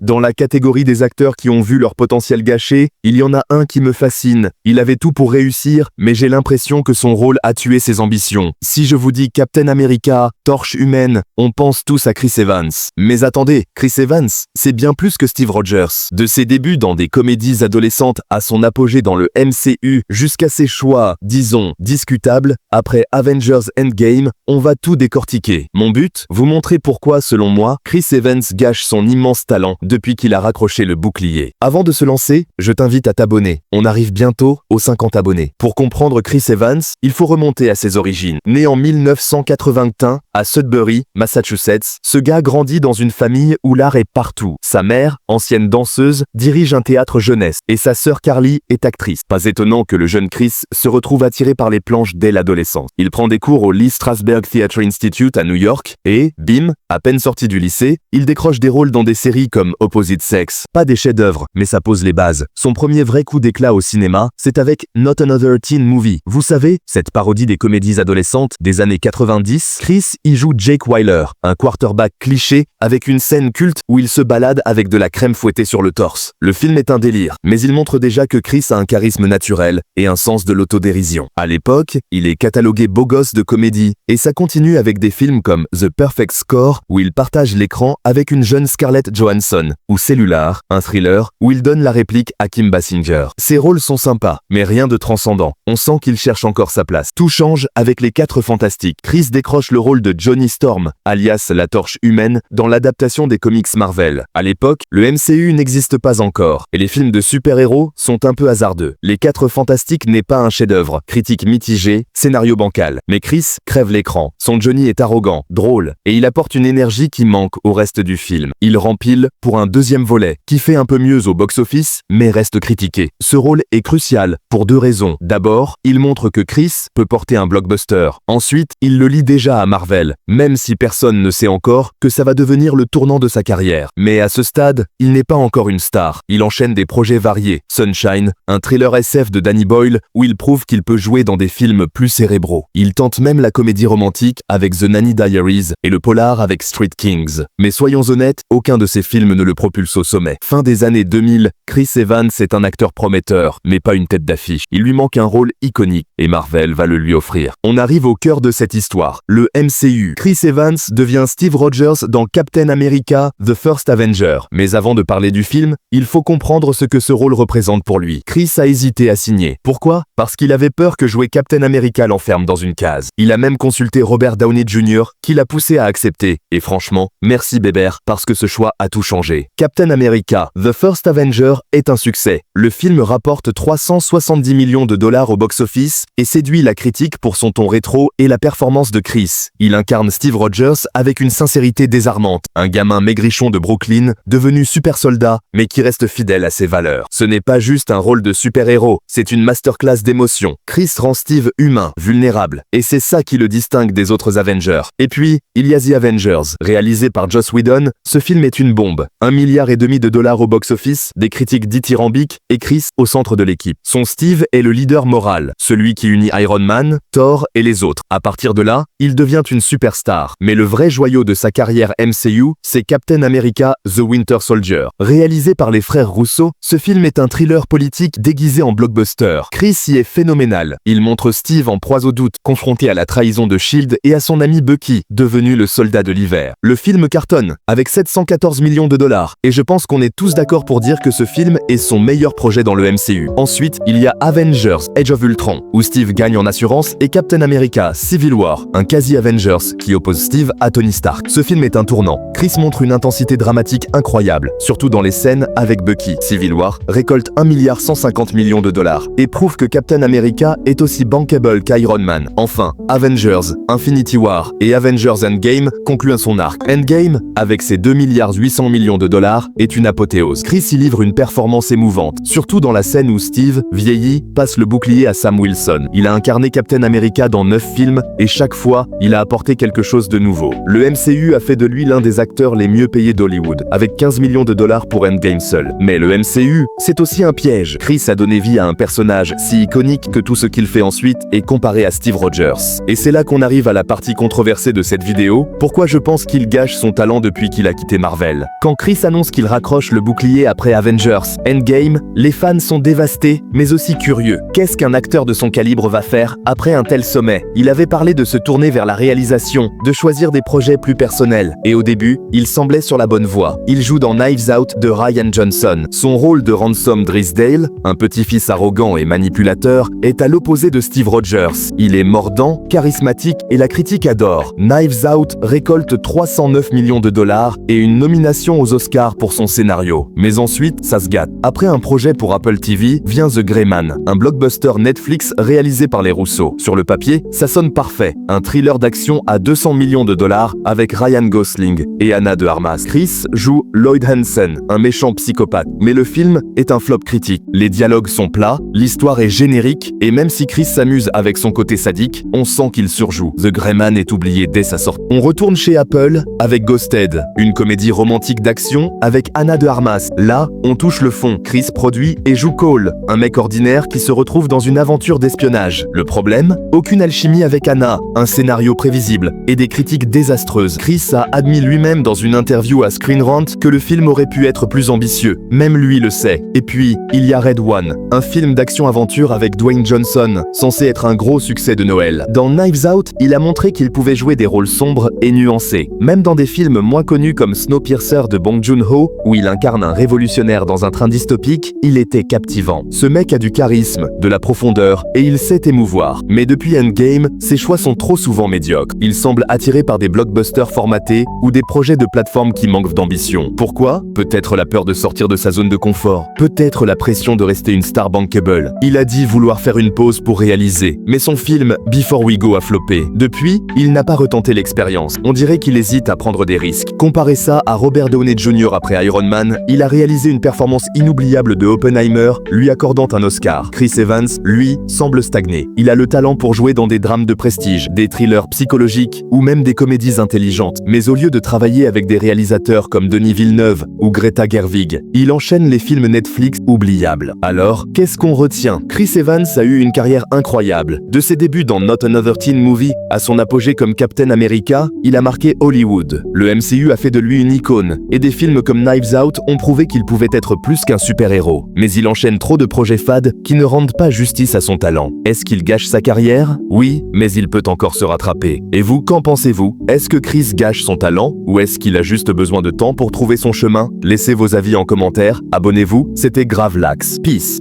Dans la catégorie des acteurs qui ont vu leur potentiel gâché, il y en a un qui me fascine. Il avait tout pour réussir, mais j'ai l'impression que son rôle a tué ses ambitions. Si je vous dis Captain America, torche humaine, on pense tous à Chris Evans. Mais attendez, Chris Evans, c'est bien plus que Steve Rogers. De ses débuts dans des comédies adolescentes à son apogée dans le MCU, jusqu'à ses choix, disons, discutables, après Avengers Endgame, on va tout décortiquer. Mon but, vous montrer pourquoi, selon moi, Chris Evans gâche son immense talent depuis qu'il a raccroché le bouclier. Avant de se lancer, je t'invite à t'abonner. On arrive bientôt aux 50 abonnés. Pour comprendre Chris Evans, il faut remonter à ses origines. Né en 1981 à Sudbury, Massachusetts, ce gars grandit dans une famille où l'art est partout. Sa mère, ancienne danseuse, dirige un théâtre jeunesse et sa sœur Carly est actrice. Pas étonnant que le jeune Chris se retrouve attiré par les planches dès l'adolescence. Il prend des cours au Lee Strasberg Theatre Institute à New York et, bim, à peine sorti du lycée, il décroche des rôles dans des séries comme Opposite Sex. Pas des chefs-d'œuvre, mais ça pose les bases. Son premier vrai coup d'éclat au cinéma, c'est avec Not Another Teen Movie. Vous savez, cette parodie des comédies adolescentes des années 90, Chris y joue Jake Wyler, un quarterback cliché avec une scène culte où il se balade avec de la crème fouettée sur le torse. Le film est un délire, mais il montre déjà que Chris a un charisme naturel et un sens de l'autodérision. À l'époque, il est catalogué beau gosse de comédie, et ça continue avec des films comme The Perfect Score, où il partage l'écran avec une jeune Scarlett Johansson, ou Cellular, un thriller, où il donne la réplique à Kim Basinger. Ses rôles sont sympas, mais rien de transcendant. On sent qu'il cherche encore sa place. Tout change avec Les 4 Fantastiques. Chris décroche le rôle de Johnny Storm, alias la torche humaine, dans l'adaptation des comics Marvel. À l'époque, le MCU n'existe pas encore, et les films de super-héros sont un peu hasardeux. Les 4 Fantastiques n'est pas un chef-d'œuvre, critique mitigée, scénario bancal. Mais Chris crève l'écran. Son Johnny est arrogant, drôle, et il apporte une énergie qui manque au reste du film. Il rempile pour un deuxième volet, qui fait un peu mieux au box-office, mais reste critiqué. Ce rôle est crucial, pour 2 raisons. D'abord, il montre que Chris peut porter un blockbuster. Ensuite, il le lie déjà à Marvel, même si personne ne sait encore que ça va devenir le tournant de sa carrière. Mais à ce stade, il n'est pas encore une star. Il enchaîne des projets variés. Sunshine, un thriller SF de Danny Boyle, où il prouve qu'il peut jouer dans des films plus cérébraux. Il tente même la comédie romantique avec The Nanny Diaries et le polar avec Street Kings. Mais soyons honnêtes, aucun de ces films ne le propulse au sommet. Fin des années 2000, Chris Evans est un acteur prometteur, mais pas une tête d'affiche. Il lui manque un rôle iconique, et Marvel va le lui offrir. On arrive au cœur de cette histoire, le MCU. Chris Evans devient Steve Rogers dans Captain America, The First Avenger. Mais avant de parler du film, il faut comprendre ce que ce rôle représente pour lui. Chris a hésité à signer. Pourquoi? Parce qu'il avait peur que jouer Captain America l'enferme dans une case. Il a même consulté Robert Downey Jr., qui l'a poussé à accepter. Et franchement, merci Bébert, parce que ce choix a tout changé. Captain America, The First Avenger est un succès. Le film rapporte 370 millions de dollars au box-office et séduit la critique pour son ton rétro et la performance de Chris. Il incarne Steve Rogers avec une sincérité désarmante, un gamin maigrichon de Brooklyn, devenu super soldat, mais qui reste fidèle à ses valeurs. Ce n'est pas juste un rôle de super-héros, c'est une masterclass d'émotion. Chris rend Steve humain, vulnérable, et c'est ça qui le distingue des autres Avengers. Et puis, il y a The Avengers. Réalisé par Joss Whedon, ce film est une bombe. 1,5 milliard de dollars au box-office, des critiques dithyrambiques, et Chris au centre de l'équipe. Son Steve est le leader moral, celui qui unit Iron Man, Thor et les autres. À partir de là, il devient une superstar. Mais le vrai joyau de sa carrière MCU, c'est Captain America The Winter Soldier. Réalisé par les frères Russo, ce film est un thriller politique déguisé en blockbuster. Chris y est phénoménal. Il montre Steve en proie au doute, confronté à la trahison de SHIELD et à son ami Bucky, devenu le soldat de l'hiver. Le film cartonne, avec 714 millions de dollars, et je pense qu'on est tous d'accord pour dire que ce film est son meilleur projet dans le MCU. Ensuite, il y a Avengers Age of Ultron, où Steve gagne en assurance, et Captain America Civil War, un quasi-Avengers qui oppose Steve à Tony Stark. Ce film est un tournant. Chris montre une intensité dramatique incroyable, surtout dans les scènes avec Bucky. Civil War récolte 1,150 milliard de dollars et prouve que Captain America est aussi bankable qu'Iron Man. Enfin, Avengers Infinity War et Avengers Endgame concluent son arc. Endgame, avec ses 2,8 milliard de dollars, est une apothéose. Chris y livre une performance émouvante, surtout dans la scène où Steve, vieilli, passe le bouclier à Sam Wilson. Il a incarné Captain America dans 9 films et chaque fois, il a apporté quelque chose de nouveau. Le MCU a fait de lui l'un des acteurs les mieux payés d'Hollywood, avec 15 millions de dollars pour Endgame seul. Mais le MCU, c'est aussi un piège. Chris a donné vie à un personnage si iconique que tout ce qu'il fait ensuite est comparé à Steve Rogers. Et c'est là qu'on arrive à la partie controversée de cette vidéo, pourquoi je pense qu'il gâche son talent depuis qu'il a quitté Marvel. Quand Chris Chris annonce qu'il raccroche le bouclier après Avengers Endgame. Les fans sont dévastés, mais aussi curieux. Qu'est-ce qu'un acteur de son calibre va faire après un tel sommet? Il avait parlé de se tourner vers la réalisation, de choisir des projets plus personnels. Et au début, il semblait sur la bonne voie. Il joue dans Knives Out de Rian Johnson. Son rôle de Ransom Drysdale, un petit-fils arrogant et manipulateur, est à l'opposé de Steve Rogers. Il est mordant, charismatique et la critique adore. Knives Out récolte 309 millions de dollars et une nomination aux Oscars pour son scénario. Mais ensuite, ça se gâte. Après un projet pour Apple TV, vient The Gray Man, un blockbuster Netflix réalisé par les Russo. Sur le papier, ça sonne parfait. Un thriller d'action à 200 millions de dollars avec Ryan Gosling et Anna de Armas. Chris joue Lloyd Hansen, un méchant psychopathe. Mais le film est un flop critique. Les dialogues sont plats, l'histoire est générique, et même si Chris s'amuse avec son côté sadique, on sent qu'il surjoue. The Gray Man est oublié dès sa sortie. On retourne chez Apple avec Ghosted, une comédie romantique d'action avec Anna de Armas. Là, on touche le fond. Chris produit et joue Cole, un mec ordinaire qui se retrouve dans une aventure d'espionnage. Le problème? Aucune alchimie avec Anna, un scénario prévisible et des critiques désastreuses. Chris a admis lui-même dans une interview à Screen Rant que le film aurait pu être plus ambitieux. Même lui le sait. Et puis, il y a Red One, un film d'action-aventure avec Dwayne Johnson, censé être un gros succès de Noël. Dans Knives Out, il a montré qu'il pouvait jouer des rôles sombres et nuancés. Même dans des films moins connus comme Snowpiercer de Bong Joon-ho, où il incarne un révolutionnaire dans un train dystopique, il était captivant. Ce mec a du charisme, de la profondeur, et il sait émouvoir. Mais depuis Endgame, ses choix sont trop souvent médiocres. Il semble attiré par des blockbusters formatés ou des projets de plateforme qui manquent d'ambition. Pourquoi? Peut-être la peur de sortir de sa zone de confort. Peut-être la pression de rester une star bankable. Il a dit vouloir faire une pause pour réaliser. Mais son film Before We Go a floppé. Depuis, il n'a pas retenté l'expérience. On dirait qu'il hésite à prendre des risques. Comparez ça à Robert Downey Jr. après Iron Man, il a réalisé une performance inoubliable de Oppenheimer, lui accordant un Oscar. Chris Evans, lui, semble stagner. Il a le talent pour jouer dans des drames de prestige, des thrillers psychologiques ou même des comédies intelligentes. Mais au lieu de travailler avec des réalisateurs comme Denis Villeneuve ou Greta Gerwig, il enchaîne les films Netflix oubliables. Alors, qu'est-ce qu'on retient? Chris Evans a eu une carrière incroyable. De ses débuts dans Not Another Teen Movie à son apogée comme Captain America, il a marqué Hollywood. Le MCU a fait de lui une icône, et des films comme Knives Out ont prouvé qu'il pouvait être plus qu'un super-héros. Mais il enchaîne trop de projets fades qui ne rendent pas justice à son talent. Est-ce qu'il gâche sa carrière? Oui, mais il peut encore se rattraper. Et vous, qu'en pensez-vous? Est-ce que Chris gâche son talent, ou est-ce qu'il a juste besoin de temps pour trouver son chemin? Laissez vos avis en commentaire, abonnez-vous, c'était Gravelax. Peace.